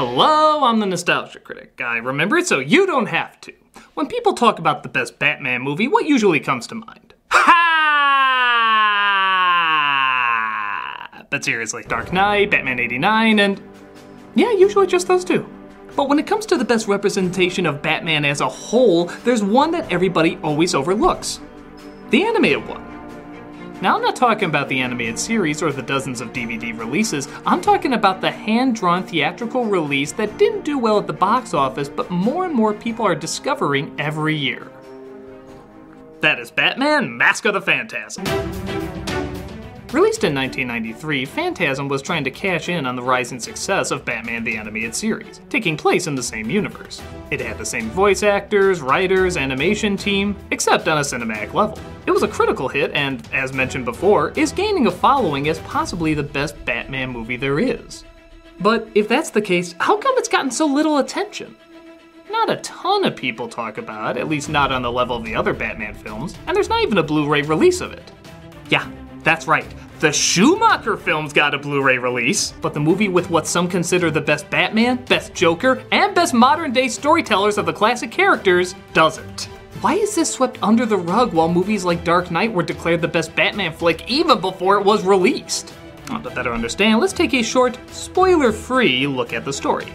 Hello, I'm the Nostalgia Critic. I remember it so you don't have to. When people talk about the best Batman movie, what usually comes to mind? Ha! But seriously, Dark Knight, Batman 89, and yeah, usually just those two. But when it comes to the best representation of Batman as a whole, there's one that everybody always overlooks. The animated one. Now, I'm not talking about the animated series or the dozens of DVD releases. I'm talking about the hand-drawn theatrical release that didn't do well at the box office, but more and more people are discovering every year. That is Batman, Mask of the Phantasm. Released in 1993, Phantasm was trying to cash in on the rising success of Batman the Animated Series, taking place in the same universe. It had the same voice actors, writers, animation team, except on a cinematic level. It was a critical hit and, as mentioned before, is gaining a following as possibly the best Batman movie there is. But if that's the case, how come it's gotten so little attention? Not a ton of people talk about it, at least not on the level of the other Batman films, and there's not even a Blu-ray release of it. Yeah, that's right. The Schumacher films got a Blu-ray release, but the movie with what some consider the best Batman, best Joker, and best modern-day storytellers of the classic characters doesn't. Why is this swept under the rug while movies like Dark Knight were declared the best Batman flick even before it was released? Well, to better understand, let's take a short, spoiler-free look at the story.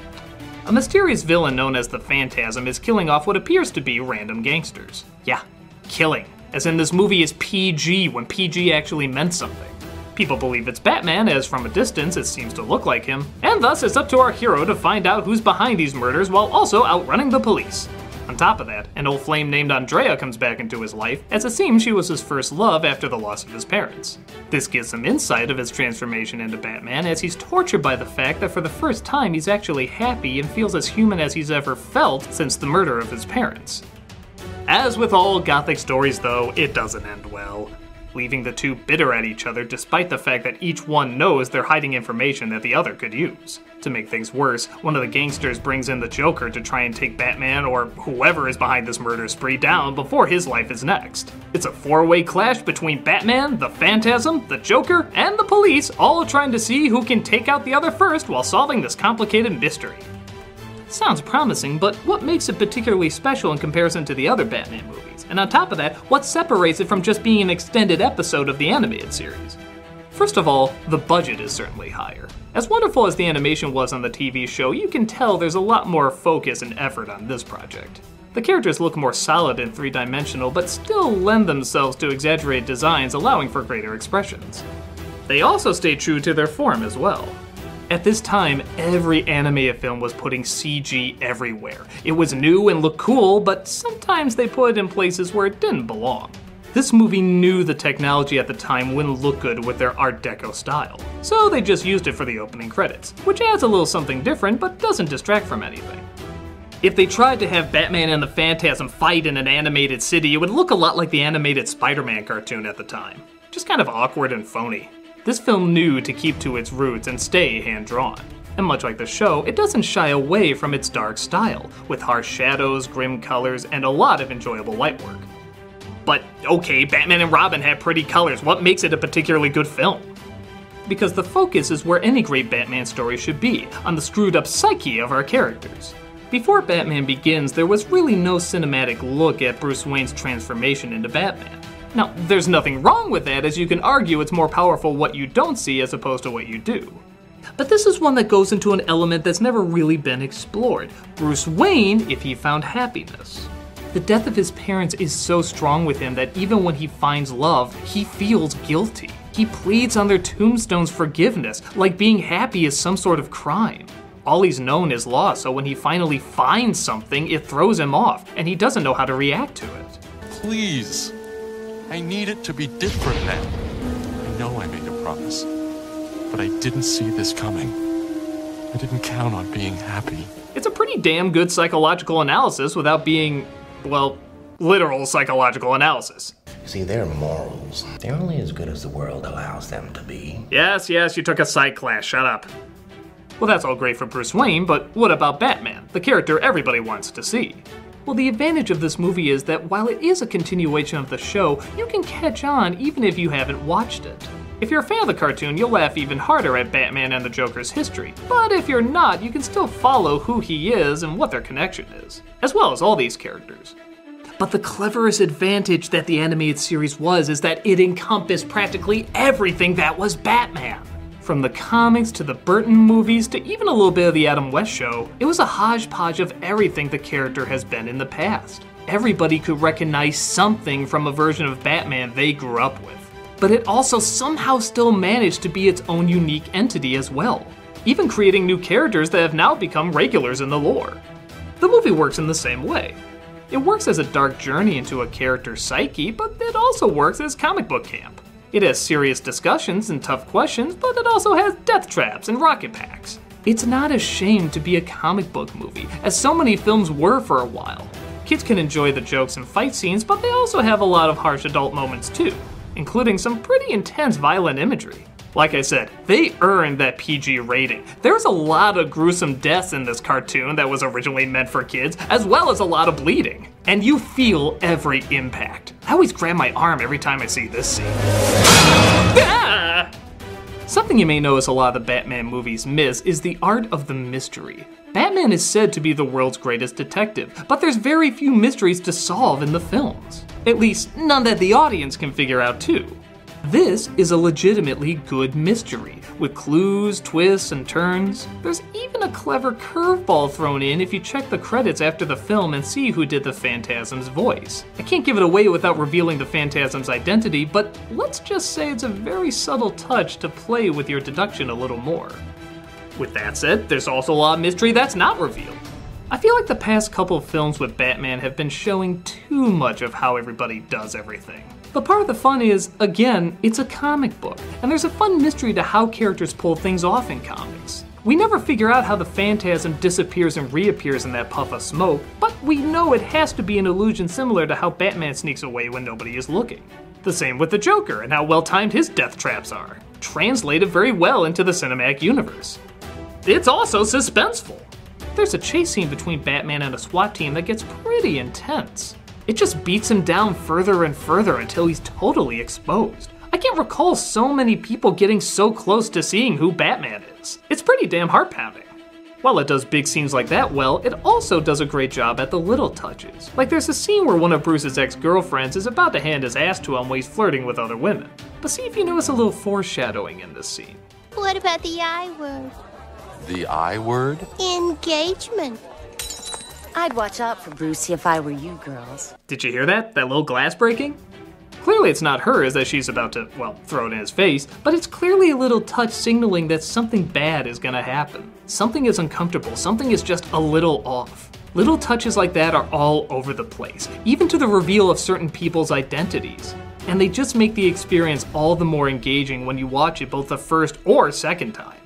A mysterious villain known as the Phantasm is killing off what appears to be random gangsters. Yeah, killing. As in, this movie is PG when PG actually meant something. People believe it's Batman, as from a distance it seems to look like him, and thus it's up to our hero to find out who's behind these murders while also outrunning the police. On top of that, an old flame named Andrea comes back into his life, as it seems she was his first love after the loss of his parents. This gives some insight of his transformation into Batman, as he's tortured by the fact that for the first time he's actually happy and feels as human as he's ever felt since the murder of his parents. As with all Gothic stories though, it doesn't end well, leaving the two bitter at each other despite the fact that each one knows they're hiding information that the other could use. To make things worse, one of the gangsters brings in the Joker to try and take Batman or whoever is behind this murder spree down before his life is next. It's a four-way clash between Batman, the Phantasm, the Joker, and the police, all trying to see who can take out the other first while solving this complicated mystery. Sounds promising, but what makes it particularly special in comparison to the other Batman movies? And on top of that, what separates it from just being an extended episode of the animated series? First of all, the budget is certainly higher. As wonderful as the animation was on the TV show, you can tell there's a lot more focus and effort on this project. The characters look more solid and three-dimensional, but still lend themselves to exaggerated designs allowing for greater expressions. They also stay true to their form as well. At this time, every animated film was putting CG everywhere. It was new and looked cool, but sometimes they put it in places where it didn't belong. This movie knew the technology at the time wouldn't look good with their Art Deco style, so they just used it for the opening credits, which adds a little something different but doesn't distract from anything. If they tried to have Batman and the Phantasm fight in an animated city, it would look a lot like the animated Spider-Man cartoon at the time. Just kind of awkward and phony. This film knew to keep to its roots and stay hand-drawn. And much like the show, it doesn't shy away from its dark style, with harsh shadows, grim colors, and a lot of enjoyable light work. But okay, Batman and Robin have pretty colors. What makes it a particularly good film? Because the focus is where any great Batman story should be, on the screwed-up psyche of our characters. Before Batman Begins, there was really no cinematic look at Bruce Wayne's transformation into Batman. Now, there's nothing wrong with that, as you can argue it's more powerful what you don't see as opposed to what you do. But this is one that goes into an element that's never really been explored. Bruce Wayne, if he found happiness. The death of his parents is so strong with him that even when he finds love, he feels guilty. He pleads on their tombstones forgiveness, like being happy is some sort of crime. All he's known is loss, so when he finally finds something, it throws him off, and he doesn't know how to react to it. Please. I need it to be different now. I know I made a promise, but I didn't see this coming. I didn't count on being happy. It's a pretty damn good psychological analysis without being, well, literal psychological analysis. See, their morals, they're only as good as the world allows them to be. Yes, you took a psych class, shut up. Well, that's all great for Bruce Wayne, but what about Batman, the character everybody wants to see? Well, the advantage of this movie is that while it is a continuation of the show, you can catch on even if you haven't watched it. If you're a fan of the cartoon, you'll laugh even harder at Batman and the Joker's history. But if you're not, you can still follow who he is and what their connection is, as well as all these characters. But the cleverest advantage that the animated series was is that it encompassed practically everything that was Batman. From the comics to the Burton movies to even a little bit of the Adam West show, it was a hodgepodge of everything the character has been in the past. Everybody could recognize something from a version of Batman they grew up with. But it also somehow still managed to be its own unique entity as well, even creating new characters that have now become regulars in the lore. The movie works in the same way. It works as a dark journey into a character's psyche, but it also works as comic book camp. It has serious discussions and tough questions, but it also has death traps and rocket packs. It's not ashamed to be a comic book movie, as so many films were for a while. Kids can enjoy the jokes and fight scenes, but they also have a lot of harsh adult moments too, including some pretty intense violent imagery. Like I said, they earned that PG rating. There's a lot of gruesome deaths in this cartoon that was originally meant for kids, as well as a lot of bleeding. And you feel every impact. I always grab my arm every time I see this scene. Ah! Something you may notice a lot of the Batman movies miss is the art of the mystery. Batman is said to be the world's greatest detective, but there's very few mysteries to solve in the films. At least, none that the audience can figure out too. This is a legitimately good mystery, with clues, twists, and turns. There's even a clever curveball thrown in if you check the credits after the film and see who did the Phantasm's voice. I can't give it away without revealing the Phantasm's identity, but let's just say it's a very subtle touch to play with your deduction a little more. With that said, there's also a lot of mystery that's not revealed. I feel like the past couple of films with Batman have been showing too much of how everybody does everything. But part of the fun is, again, it's a comic book, and there's a fun mystery to how characters pull things off in comics. We never figure out how the Phantasm disappears and reappears in that puff of smoke, but we know it has to be an illusion similar to how Batman sneaks away when nobody is looking. The same with the Joker and how well-timed his death traps are, translated very well into the cinematic universe. It's also suspenseful. There's a chase scene between Batman and a SWAT team that gets pretty intense. It just beats him down further and further until he's totally exposed. I can't recall so many people getting so close to seeing who Batman is. It's pretty damn heart-pounding. While it does big scenes like that well, it also does a great job at the little touches. Like there's a scene where one of Bruce's ex-girlfriends is about to hand his ass to him while he's flirting with other women. But see if you notice a little foreshadowing in this scene. What about the I word? The I word? Engagement. I'd watch out for Brucey if I were you girls. Did you hear that? That little glass breaking? Clearly it's not hers as she's about to, well, throw it in his face, but it's clearly a little touch signaling that something bad is gonna happen. Something is uncomfortable, something is just a little off. Little touches like that are all over the place, even to the reveal of certain people's identities. And they just make the experience all the more engaging when you watch it both the first or second time.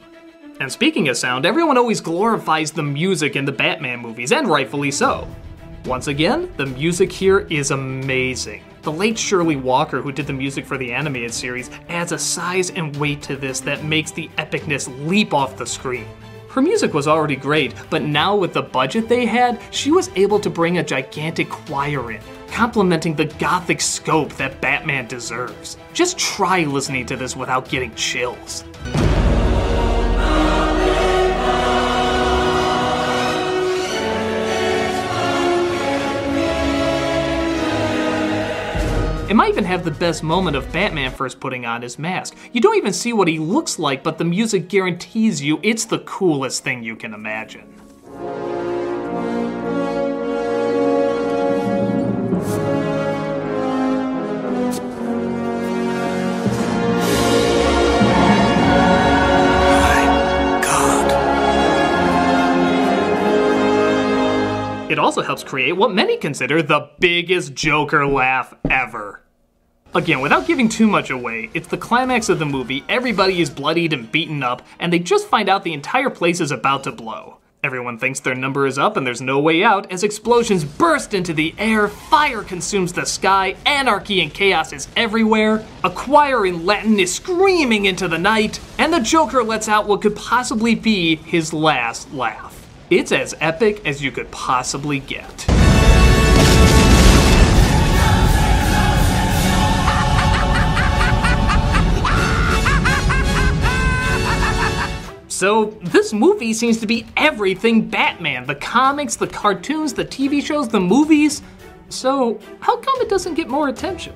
And speaking of sound, everyone always glorifies the music in the Batman movies, and rightfully so. Once again, the music here is amazing. The late Shirley Walker, who did the music for the animated series, adds a size and weight to this that makes the epicness leap off the screen. Her music was already great, but now with the budget they had, she was able to bring a gigantic choir in, complementing the gothic scope that Batman deserves. Just try listening to this without getting chills. It might even have the best moment of Batman first putting on his mask. You don't even see what he looks like, but the music guarantees you it's the coolest thing you can imagine. It also helps create what many consider the biggest Joker laugh ever. Again, without giving too much away, it's the climax of the movie, everybody is bloodied and beaten up, and they just find out the entire place is about to blow. Everyone thinks their number is up and there's no way out as explosions burst into the air, fire consumes the sky, anarchy and chaos is everywhere, a choir in Latin is screaming into the night, and the Joker lets out what could possibly be his last laugh. It's as epic as you could possibly get. So this movie seems to be everything Batman. The comics, the cartoons, the TV shows, the movies. So how come it doesn't get more attention?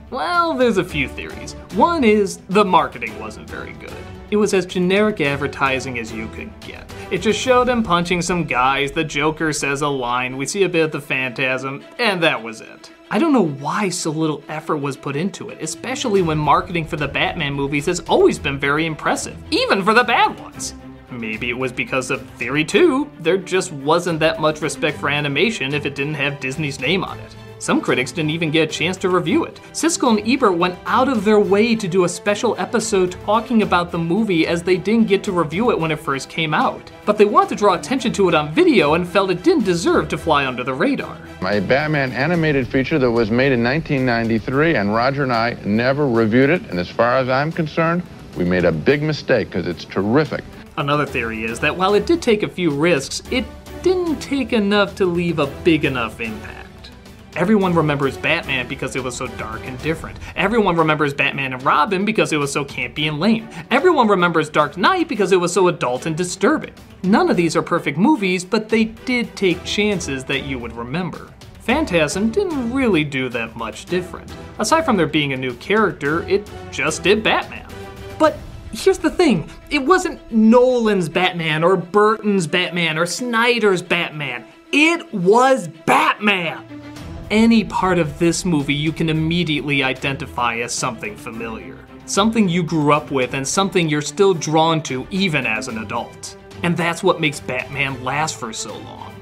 Well, there's a few theories. One is the marketing wasn't very good. It was as generic advertising as you could get. It just showed him punching some guys, the Joker says a line, we see a bit of the Phantasm, and that was it. I don't know why so little effort was put into it, especially when marketing for the Batman movies has always been very impressive, even for the bad ones. Maybe it was because of Theory 2, there just wasn't that much respect for animation if it didn't have Disney's name on it. Some critics didn't even get a chance to review it. Siskel and Ebert went out of their way to do a special episode talking about the movie as they didn't get to review it when it first came out. But they wanted to draw attention to it on video and felt it didn't deserve to fly under the radar. A Batman animated feature that was made in 1993, and Roger and I never reviewed it, and as far as I'm concerned, we made a big mistake because it's terrific. Another theory is that while it did take a few risks, it didn't take enough to leave a big enough impact. Everyone remembers Batman because it was so dark and different. Everyone remembers Batman and Robin because it was so campy and lame. Everyone remembers Dark Knight because it was so adult and disturbing. None of these are perfect movies, but they did take chances that you would remember. Phantasm didn't really do that much different. Aside from there being a new character, it just did Batman. But here's the thing, it wasn't Nolan's Batman or Burton's Batman or Snyder's Batman. It was Batman! Any part of this movie you can immediately identify as something familiar. Something you grew up with and something you're still drawn to even as an adult. And that's what makes Batman last for so long.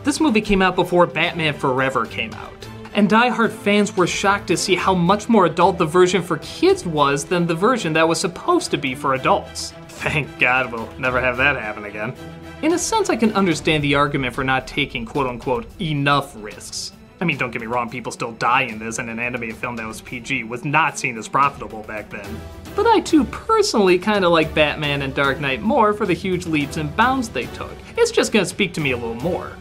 This movie came out before Batman Forever came out. And die-hard fans were shocked to see how much more adult the version for kids was than the version that was supposed to be for adults. Thank God we'll never have that happen again. In a sense, I can understand the argument for not taking quote-unquote enough risks. I mean, don't get me wrong, people still die in this, and an animated film that was PG was not seen as profitable back then. But I too personally kinda like Batman and Dark Knight more for the huge leaps and bounds they took. It's just gonna speak to me a little more.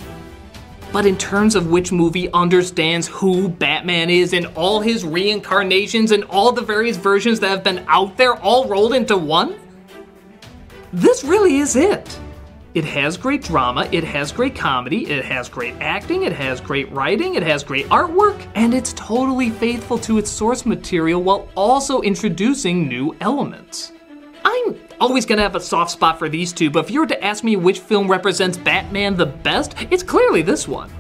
But in terms of which movie understands who Batman is in all his reincarnations and all the various versions that have been out there all rolled into one, this really is it. It has great drama, it has great comedy, it has great acting, it has great writing, it has great artwork, and it's totally faithful to its source material while also introducing new elements. I'm always gonna have a soft spot for these two, but if you were to ask me which film represents Batman the best, it's clearly this one.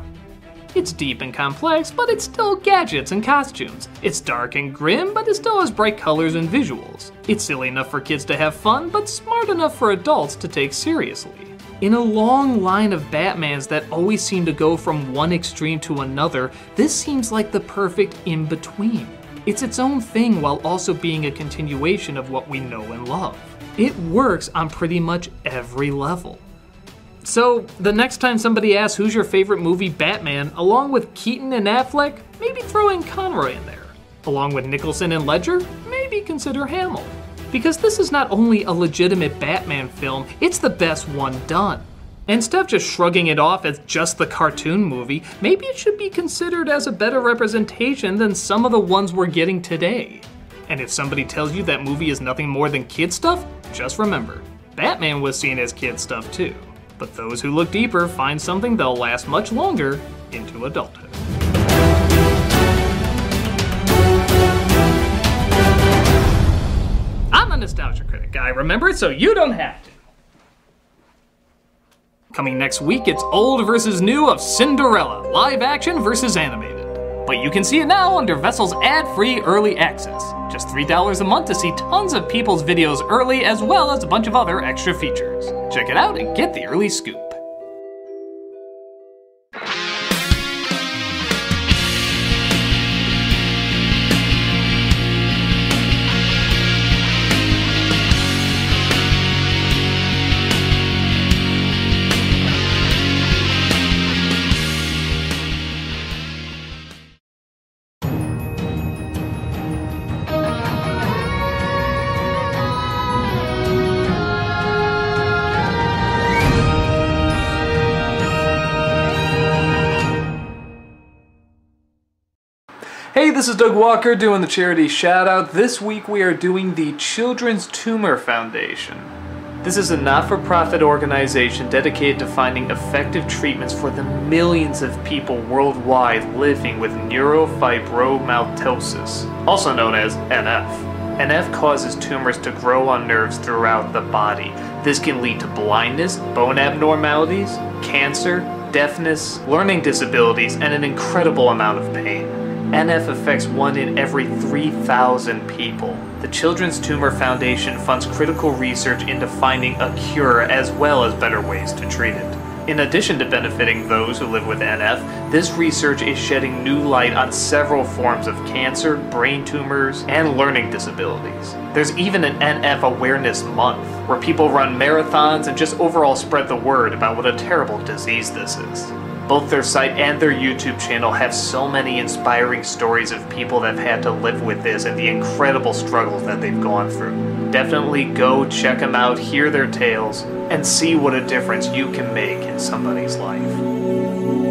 It's deep and complex, but it's still gadgets and costumes. It's dark and grim, but it still has bright colors and visuals. It's silly enough for kids to have fun, but smart enough for adults to take seriously. In a long line of Batmans that always seem to go from one extreme to another, this seems like the perfect in-between. It's its own thing while also being a continuation of what we know and love. It works on pretty much every level. So, the next time somebody asks who's your favorite movie Batman, along with Keaton and Affleck, maybe throw in Conroy in there. Along with Nicholson and Ledger, maybe consider Hamill. Because this is not only a legitimate Batman film, it's the best one done. Instead of just shrugging it off as just the cartoon movie, maybe it should be considered as a better representation than some of the ones we're getting today. And if somebody tells you that movie is nothing more than kid stuff, just remember, Batman was seen as kid stuff too. But those who look deeper find something that'll last much longer into adulthood. I'm a nostalgia critic, I remember it so you don't have to. Coming next week, it's old versus new of Cinderella, live action versus animated. But you can see it now under Vessel's ad-free early access. Just $3 a month to see tons of people's videos early, as well as a bunch of other extra features. Check it out and get the early scoop. Hey, this is Doug Walker doing the charity shout out. This week we are doing the Children's Tumor Foundation. This is a not-for-profit organization dedicated to finding effective treatments for the millions of people worldwide living with neurofibromatosis, also known as NF. NF causes tumors to grow on nerves throughout the body. This can lead to blindness, bone abnormalities, cancer, deafness, learning disabilities, and an incredible amount of pain. NF affects 1 in every 3,000 people. The Children's Tumor Foundation funds critical research into finding a cure as well as better ways to treat it. In addition to benefiting those who live with NF, this research is shedding new light on several forms of cancer, brain tumors, and learning disabilities. There's even an NF Awareness Month, where people run marathons and just overall spread the word about what a terrible disease this is. Both their site and their YouTube channel have so many inspiring stories of people that have had to live with this and the incredible struggles that they've gone through. Definitely go check them out, hear their tales, and see what a difference you can make in somebody's life.